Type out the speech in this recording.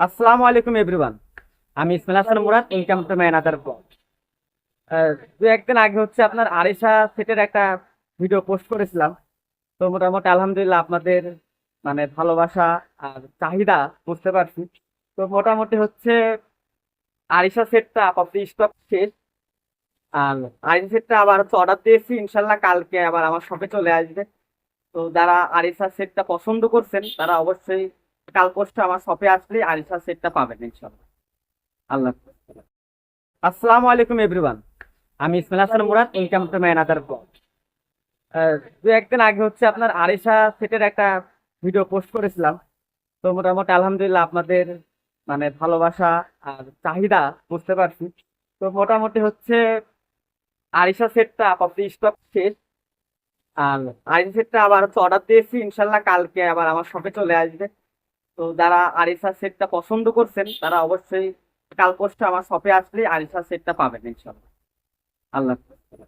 আসসালামু আলাইকুম এভরিওয়ান। আমি Ismail Hasan Murad, income to manager blog. দু একদিন আগে হচ্ছে আপনার আরিশা সেটের একটা ভিডিও পোস্ট করেছিলাম। তো মোটামুটি আলহামদুলিল্লাহ আপনাদের মানে ভালোবাসা আর চাহিদা বুঝতে পারছি। তো মোটামুটি হচ্ছে আরিশা সেটটা আপাতত স্টক শেষ। আর আরিশা সেটটা আবার হচ্ছে অর্ডার দিয়েছি, ইনশাল্লাহ কালকে আবার আমার শপে চলে আসবে। তো যারা আরিশা সেটটা পছন্দ করছেন তারা অবশ্যই কাল পোস্টে আমার শপে আসলে আরিশা সেটটা পাবেন ইনশাল্লাহ। আল্লাহ হাফেজ। আসসালামু আলাইকুম এভরিওয়ান। আমি Ismail Hasan Murad, income to manager blog. দু একদিন আগে হচ্ছে আপনার আরিশা সেটের একটা ভিডিও পোস্ট করেছিলাম। তো মোটামুটি আলহামদুলিল্লাহ আপনাদের মানে ভালোবাসা আর চাহিদা বুঝতে পারছি। তো মোটামুটি হচ্ছে আরিশা সেটটা আপাতত স্টক শেষ। আর আরিশা সেটটা আবার হচ্ছে অর্ডার দিয়েছি, ইনশাল্লাহ কালকে আবার আমার শপে চলে আসবে। তো যারা আরিশা সেটটা পছন্দ করছেন তারা অবশ্যই কাল পোস্টে আমার শপে আসলে আরিশা সেটটা পাবেন ইনশাল্লাহ। আল্লাহ হাফেজ।